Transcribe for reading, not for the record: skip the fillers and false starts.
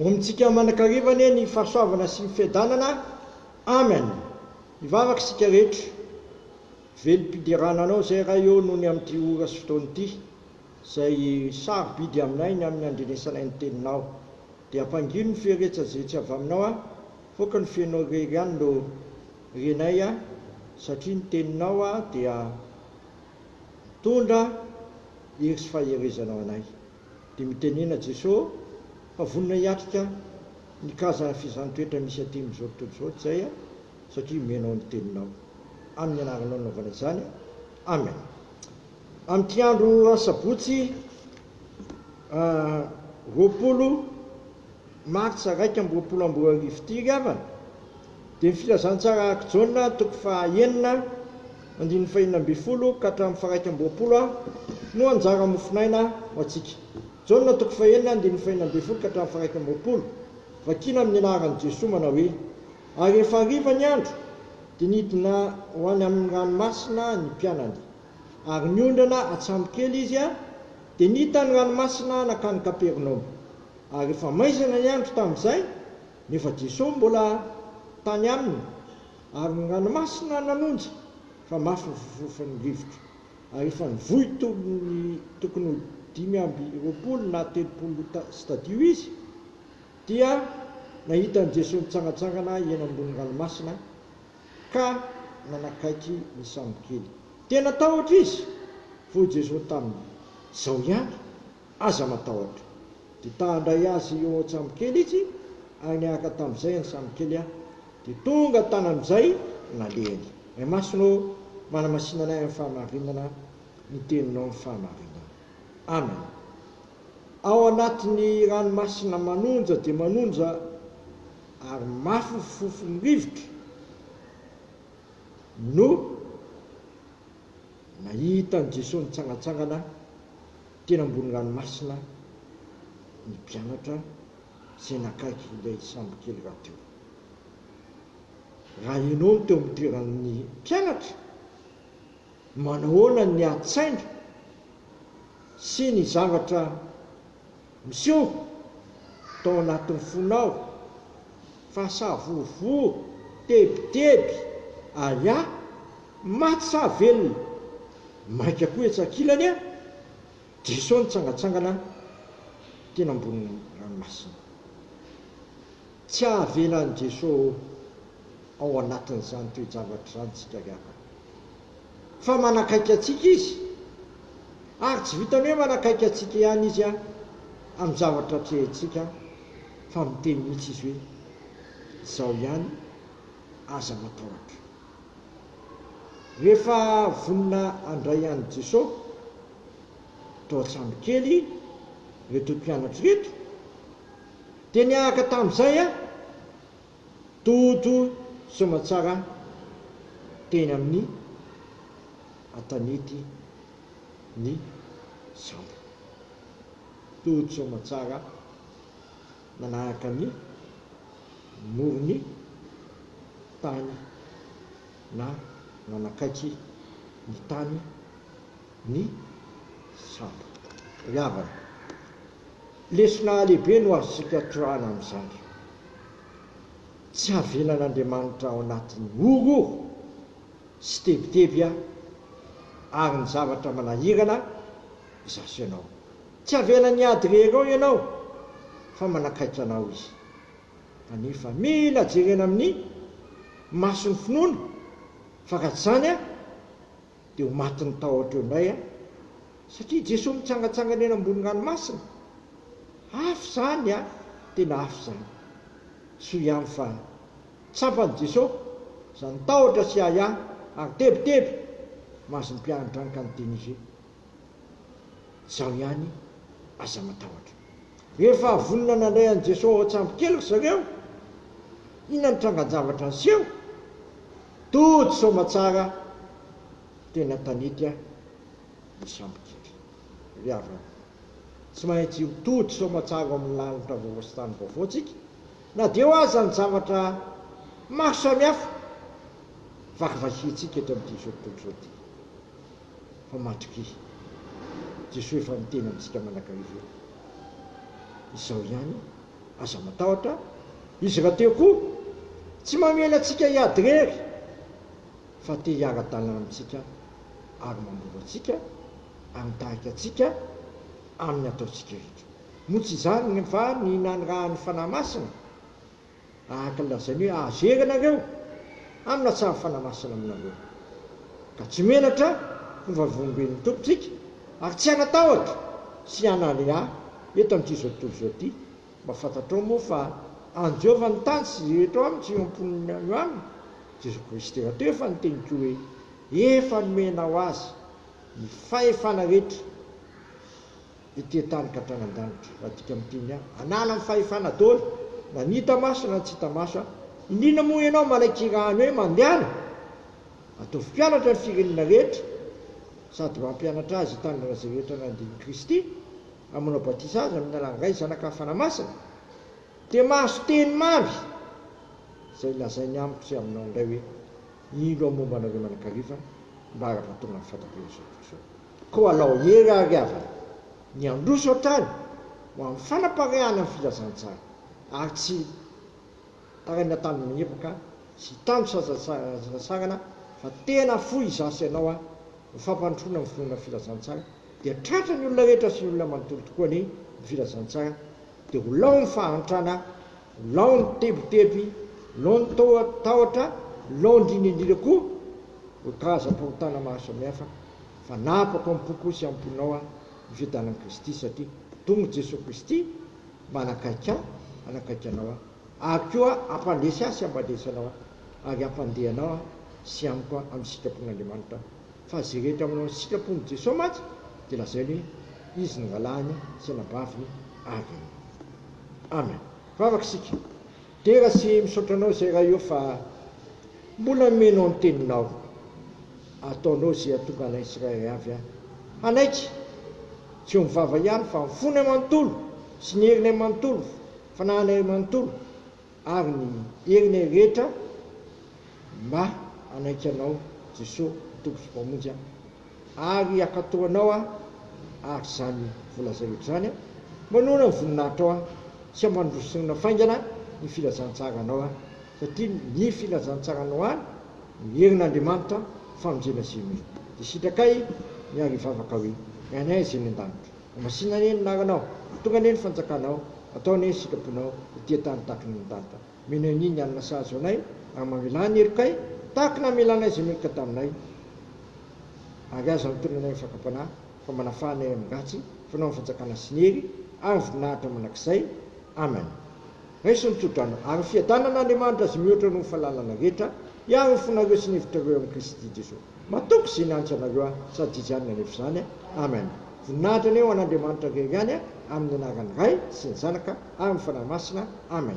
Omitsika manankarivany ny fahasoavana sy ny fiadanana. Amen. Mivavaka sika rehetra. Velom-pidirananao zay raha eo noho ny amin'ity ora sy fotoana ity zay sarobidy aminay ny amin'ny andrenesanay ny teninao. Dia ampangino ny firehetsazetra avy aminao a, foka ny fianao rery ihany no renay a, satria ny teninao a dia tondra hery sy faherezanao anay. Dia mitenena Jesosy fa vonona hiatrika ny karazana fizantoetra misy aty amin'izao tontolo izao zay a, satria menao ny teninao. Amin'ny anaranao naovana izany. Amen. Amin'ity andro sabotsy 20 Martsa 2024 ity gavana dia ny filazantsara Akijona toko faha 9/9/20 ka hatramin'ny faha 20 no anjara mofinaina ho antsika. Jona toko faha 9/9/20 ka hatramin'ny faha 20. Vakina amin'ny anaran'i Jesosy manao hoe: ary rehefa hariva ny andro dia nidina ho any amin'ny ranomasina ny mpianany, ary niondrana atsamokely izy a, dia nita ny ranomasina nakany Kapernaoma. Ary rehefa maizana ny andro tamin'izay, nefa Jesosy mbola tany aminy, ary ny ranomasina nanonja fa mafy ny fofon'ny rivotra. Ary rehefa nivoy tokony 5:20 na 30 stadio izy, dia nahita ny Jesosy mitsangatsangana eny ambony ranomasina ka nanakaiky ny samokely. Tena tahotra izy, vo Jesosy taminy: zao ihany, aza matahotra. Dia tandray azy eo an-tsamokely izy, ary niaraka tamin'izay ny samokely a, dia tonga tany amin'izay nalehany. Ny masonao manamasinanay amin'ny fahamarinana, ny teninao amin'ny fahamarinana. Amen. Ao anatin'ny ranomasina manonja dia manonja ary mafy fofon'ny rivotra no nahita ny Jesosy mitsangatsangana tena ambony ranomasina ny mpianatra izay nakaiky ilay sambokely raha teo. Raha ianao no teo amin'ny toeran'ny mpianatra, manahoana ny atsaina sy ny zavatra miseho tao anatin'ny fonao, fahasavovo, tebiteby, aya, maty sa velona, maika koa etsakilany a, Jesosy nitsangatsangana tena ambony ranomasina. Tsy ahavelan'i Jesosy ao anatin'izany toe-javatra izany tsika gava, fa manakaiky atsika izy, ary tsy vitany hoe manakaiky atsika ihany izy a amin'ny zavatra atrehantsika, fa miteny mihitsy izy hoe: zao ihany, aza matahotra. Rehefa vonona andray an'i Jesosy tao an-tsamokely reto mpianatra reto, dia niaraka tamin'izay a, toto somatsara teny amin'ny atanety ny sambo. Toto somatsara nanahaka ny morony tany na nanakaiky ny tany ny sambo. Ravana lesona lehibe no azosika torana amin'izany. Tsy havelan'Andriamanitra ao anatin'ny oro sy tebiteby a, ary ny zavatra manahirana zaso ianao. Tsy havelany ady rery ao ianao, fa manakaiky anao izy. Kanefa mila jerena amin'ny mason'ny finoana, fa raha tsy zany a dia ho maty ny tahotra eo indray a, satria Jesosy mitsangatsangana eny ambony ranomasina. Afo zany a, tena afo zany. Soa ihany fa tsapan'i Jesosy izany tahotra sy aya ary tebiteby, mahazo ny mpianatra any ka niteny izy hoe: zao ihany, aza matahotra. Rehefa vonona nandray an'i Jesosy ao an-tsambokely zareo, inona ny trangan-javatra niseho? Toto somatsara tena tanety a ny sambokely. Ry havana, tsy maintsy toto somatsara ao amin'ny lanitra vaovao sy tany vaovao tsika, na dia ho aza ny zavatra maro samihafa vakivakiantsika eto amin'ity zao tontolo izao ity. Fa matroky Jesosy efa miteny amintsika manakariva: izao ihany, aza matahotra izy raha teo koa tsy mamela antsika hiady rery fa te hiara-dalana amintsika ary mambovo atsika ary tahaka atsika amin'ny ataontsika rehetra moa tsy izany fa ny nanyrahany fanahy masina ahaka lazainy hoe ahazery anareo amina tsara fanahy masina aminareo ka tsy menatra ny vavomben'ny tompontsika ary tsy anatahotra sy anale eto amin'ity zao tontolo zao ty mba fantatrao moa fa an Jehova ny tany sy rehetra aminy tsy amponina io aminy Jesos Kristy raha teo efa nyteniko hoe efa nomenao azy ny fahefana rehetra ity tany ka hatrany-danitra raha tika miteny anala ny fahefana daholo na ny hita maso na tsy hita maso indrindra moa ianao malaiky rano hoe mandehana ataovy mpianatra ny firenena rehetra sady mampianatra azy tany raza rehetra nandiny Kristy amanao batisa azy amin'ny alan'iray zanak'hafana masina dia mahazo teny mamy izay lazainy amiko sy aminao indray hoe ilo momba anareo manakariva mba ara-patonga ny fatampezao ko alao hery ary avana ny androso hatrany ho amin'ny fanapareana ny filazantsara ary tsy taraina tany manepaka sy tano sazasarana fa tena foy izasy ianao ho fampandrosoana ny finoana filazantsara dia tratra ny olona rehetra sy ny olona manontolo tokoa ny filazantsara dia ho lao ny fahantrana ho lao ny teboteby lao ny tahotra lao ndrinindrindra koa ho karazam-pahotana maro samihafa fa napako amipoko sy amponao ny fiadanan'i Kristy satria tonga Jesosy Kristy mba anakaiky anakaiky anao ary koa ampandesy azy sy ambandesy anao ary ampandehanao sy amiko amin'ny sitrapon'Andriamanitra fa zay rehetra aminao ny sitrapon'i Jesosy matsy dia lazainy hoe izy ny ralahiny sy nabaviny ary amen. Vavaka sika tera sy misaotranao izay raha io fa mbola menao ny teninao ataonao zay atonga anay Israely avy anaiky tsy ho mivava ihany fa mifony amanontolo sy ny herinay manontolo fananay manontolo ary ny herinay rehetra mba anaiky anao Jesosy tompo sy mpamonjy ary akatoanao ary zany volazay rehetra zany manona ny voninahitra sy ambandrosina faingana ny filazantsara satria ny filazantsara any ny herin'Andriamanitra famonjena zay mety dia sitrakay miary vavaka hoe anay zay ny an-danitra masina ane ny naranao tonga ane ny fanjakanao atao ane ny sitraponao ity tany tahaka ny an-danitra mino iny ny anina sahazo anay ary mamelany erikay tahaka na melanay zay meloka taminay ary aza mitonanay ny fakampanahy fa manafahanay amin'ngatsy fanao ny fanjakana sy ny hery ary voninahitra manakizay amen. Raiso nitsodrano ary fiadanan'Andriamanitra azy mihoatra no fahalalana rehetra iary ny fonareo sy ny hevitrareo amin'ny Kristy Jesosy matoko izay niantsy anareo sady izy ihany nanefy zany amen. Voninahitra ny eo an'Andriamanitra rery ihany amin'ny anaran'ny Ray sy ny Zanaka ary ny fanahy masina amen.